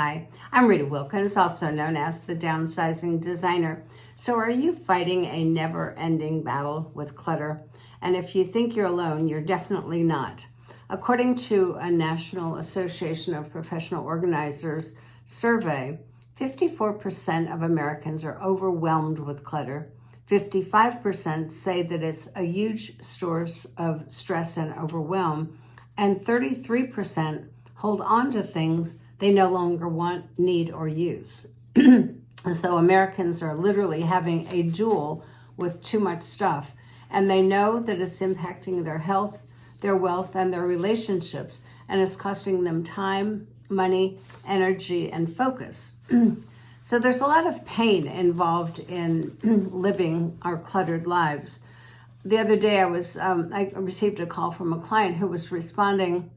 Hi, I'm Rita Wilkins, also known as the Downsizing Designer. So are you fighting a never-ending battle with clutter? And if you think you're alone, you're definitely not. According to a National Association of Professional Organizers survey, 54% of Americans are overwhelmed with clutter. 55% say that it's a huge source of stress and overwhelm, and 33% hold on to things they no longer want, need, or use. So Americans are literally having a duel with too much stuff, and they know that it's impacting their health, their wealth, and their relationships, and it's costing them time, money, energy, and focus. So there's a lot of pain involved in living our cluttered lives. The other day I received a call from a client who was responding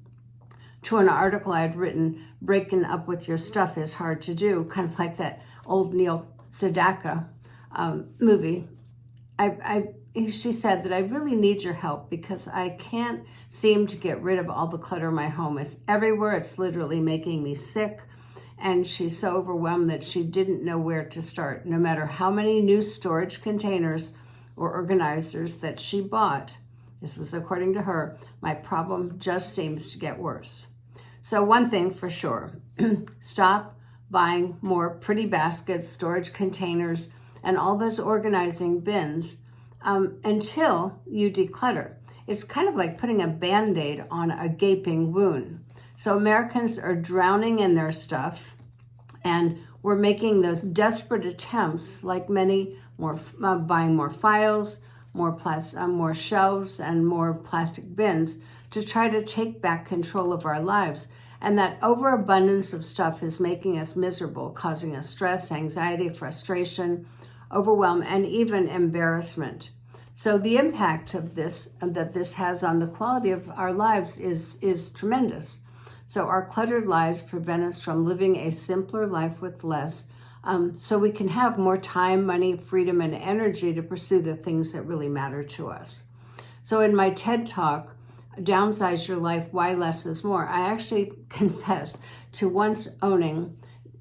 to an article I had written, Breaking Up With Your Stuff is Hard to Do, kind of like that old Neil Sedaka movie. She said that I really need your help because I can't seem to get rid of all the clutter in my home. It's everywhere. It's literally making me sick. And she's so overwhelmed that she didn't know where to start. No matter how many new storage containers or organizers that she bought, this was according to her, my problem just seems to get worse. So one thing for sure, stop buying more pretty baskets, storage containers, and all those organizing bins until you declutter. It's kind of like putting a Band-Aid on a gaping wound. So Americans are drowning in their stuff, and we're making those desperate attempts, like many, buying more files, more shelves, and more plastic bins to try to take back control of our lives. And that overabundance of stuff is making us miserable, causing us stress, anxiety, frustration, overwhelm, and even embarrassment. So the impact of this has on the quality of our lives is tremendous. So our cluttered lives prevent us from living a simpler life with less, so we can have more time, money, freedom, and energy to pursue the things that really matter to us. So in my TED Talk, Downsize Your Life, Why Less is More, I actually confess to once owning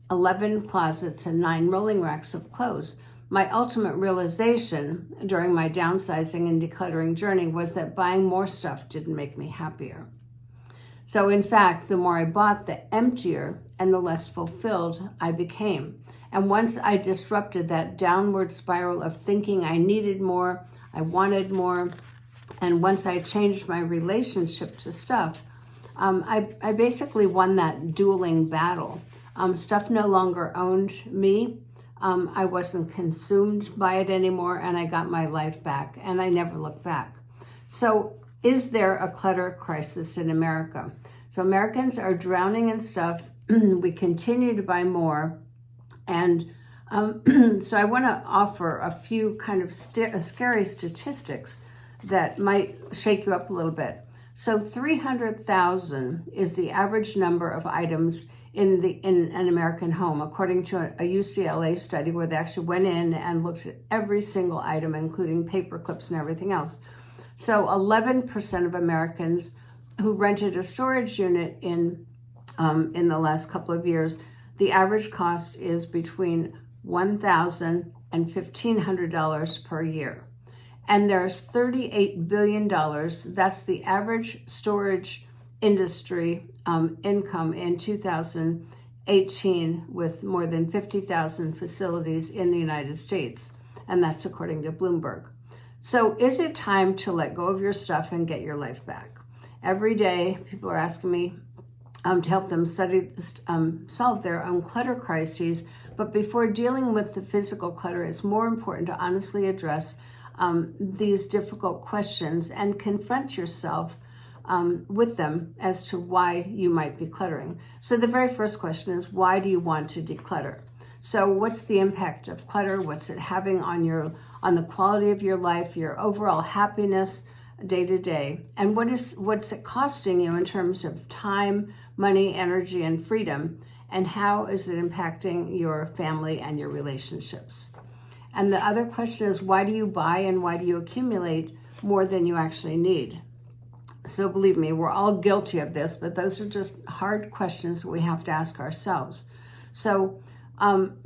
11 closets and 9 rolling racks of clothes. My ultimate realization during my downsizing and decluttering journey was that buying more stuff didn't make me happier. So in fact, the more I bought, the emptier and the less fulfilled I became. And once I disrupted that downward spiral of thinking I needed more, I wanted more, and once I changed my relationship to stuff, I basically won that dueling battle. Stuff no longer owned me. I wasn't consumed by it anymore, and I got my life back, and I never looked back. So is there a clutter crisis in America? So Americans are drowning in stuff. We continue to buy more. And so I want to offer a few kind of scary statistics that might shake you up a little bit. So 300,000 is the average number of items in an American home, according to a UCLA study where they actually went in and looked at every single item, including paper clips and everything else. So 11% of Americans who rented a storage unit in the last couple of years, the average cost is between $1,000 and $1,500 per year. And there's $38 billion. That's the average storage industry income in 2018, with more than 50,000 facilities in the United States. And that's according to Bloomberg. So is it time to let go of your stuff and get your life back? Every day, people are asking me to help them solve their own clutter crises. But before dealing with the physical clutter, it's more important to honestly address these difficult questions and confront yourself with them as to why you might be cluttering. So the very first question is, why do you want to declutter? So what's the impact of clutter? What's it having on the quality of your life, your overall happiness day to day? And what's it costing you in terms of time, money, energy, and freedom? And how is it impacting your family and your relationships? And the other question is, why do you buy and why do you accumulate more than you actually need? So believe me, we're all guilty of this, but those are just hard questions that we have to ask ourselves. So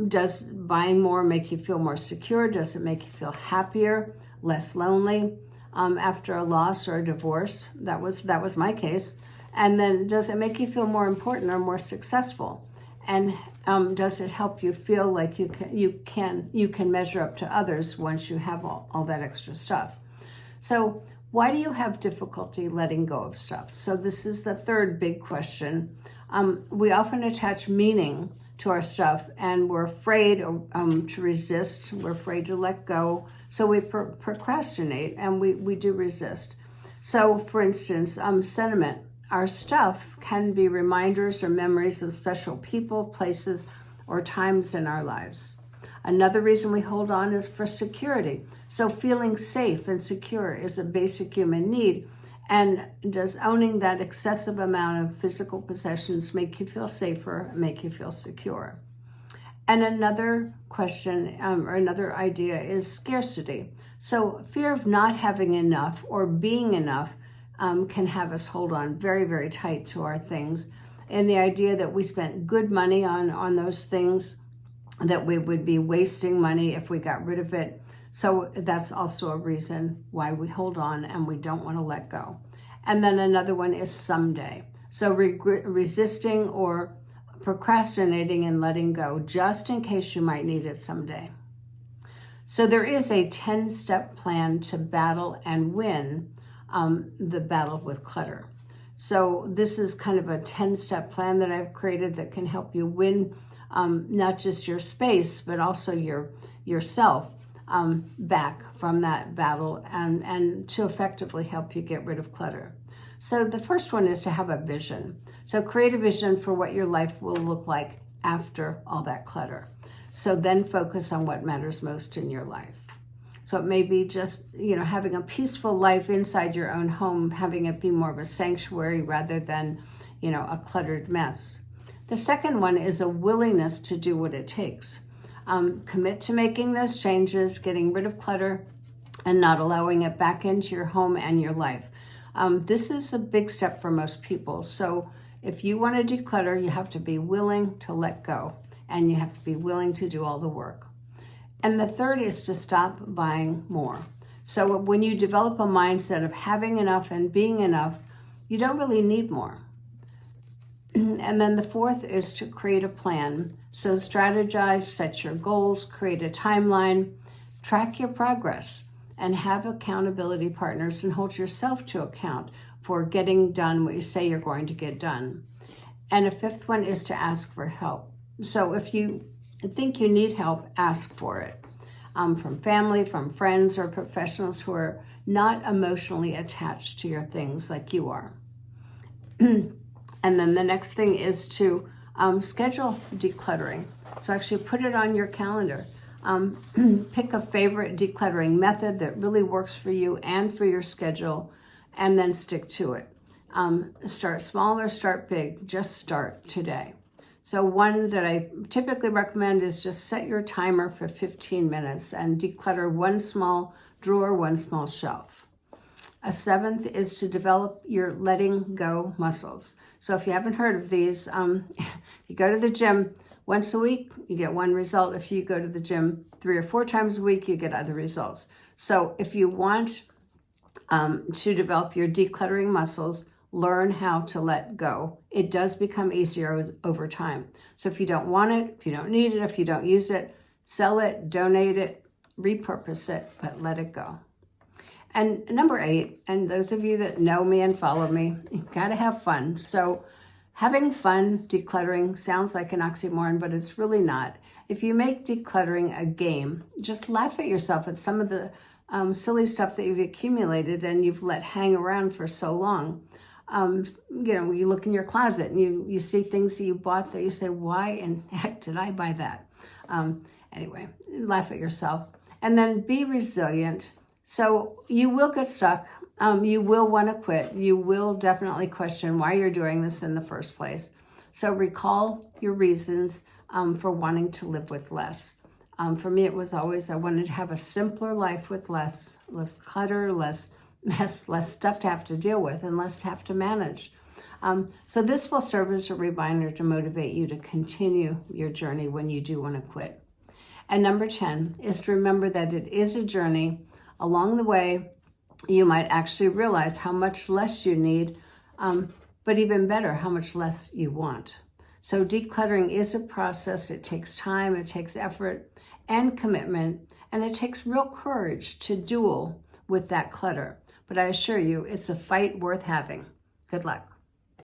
does buying more make you feel more secure? Does it make you feel happier, less lonely after a loss or a divorce? That was my case. And then does it make you feel more important or more successful? And does it help you feel like you can measure up to others once you have all that extra stuff? So why do you have difficulty letting go of stuff? So this is the third big question. We often attach meaning to our stuff, and we're afraid to resist. We're afraid to let go. So we procrastinate, and we do resist. So for instance, sentiment. Our stuff can be reminders or memories of special people, places, or times in our lives. Another reason we hold on is for security. So feeling safe and secure is a basic human need. And does owning that excessive amount of physical possessions make you feel safer, make you feel secure? And another question or another idea is scarcity. So fear of not having enough or being enough can have us hold on very, very tight to our things. And the idea that we spent good money on those things, that we would be wasting money if we got rid of it. So that's also a reason why we hold on and we don't want to let go. And then another one is someday. So resisting or procrastinating and letting go just in case you might need it someday. So there is a 10-step plan to battle and win the battle with clutter. So this is kind of a 10-step plan that I've created that can help you win not just your space, but also yourself back from that battle and to effectively help you get rid of clutter. So the first one is to have a vision. So create a vision for what your life will look like after all that clutter. So then focus on what matters most in your life. So it may be just, having a peaceful life inside your own home, having it be more of a sanctuary rather than, a cluttered mess. The second one is a willingness to do what it takes. Commit to making those changes, getting rid of clutter, and not allowing it back into your home and your life. This is a big step for most people. So if you want to declutter, you have to be willing to let go, and you have to be willing to do all the work. And the third is to stop buying more. So when you develop a mindset of having enough and being enough, you don't really need more. And then the fourth is to create a plan. So strategize, set your goals, create a timeline, track your progress, and have accountability partners and hold yourself to account for getting done what you say you're going to get done. And a fifth one is to ask for help. So if you think you need help, ask for it from family, from friends, or professionals who are not emotionally attached to your things like you are. And then the next thing is to schedule decluttering. So actually put it on your calendar. Pick a favorite decluttering method that really works for you and for your schedule, and then stick to it. Start small or start big. Just start today. So one that I typically recommend is just set your timer for 15 minutes and declutter one small drawer, one small shelf. A seventh is to develop your letting go muscles. So if you haven't heard of these, you go to the gym once a week, you get one result. If you go to the gym 3 or 4 times a week, you get other results. So if you want to develop your decluttering muscles, learn how to let go. It does become easier over time. So if you don't want it, if you don't need it, if you don't use it, sell it, donate it, repurpose it, but let it go. And number 8, and those of you that know me and follow me, you gotta have fun. So having fun decluttering sounds like an oxymoron, but it's really not. If you make decluttering a game, just laugh at yourself at some of the silly stuff that you've accumulated and you've let hang around for so long. You look in your closet and you see things that you bought that you say, why in heck did I buy that? Anyway, laugh at yourself. And then be resilient. So you will get stuck. You will want to quit. You will definitely question why you're doing this in the first place. So recall your reasons for wanting to live with less. For me, it was always I wanted to have a simpler life with less clutter, less mess, less stuff to have to deal with, and less to have to manage. So this will serve as a reminder to motivate you to continue your journey when you do want to quit. And number 10 is to remember that it is a journey. Along the way, you might actually realize how much less you need, but even better, how much less you want. So decluttering is a process. It takes time, it takes effort and commitment, and it takes real courage to duel with that clutter. But I assure you, it's a fight worth having. Good luck.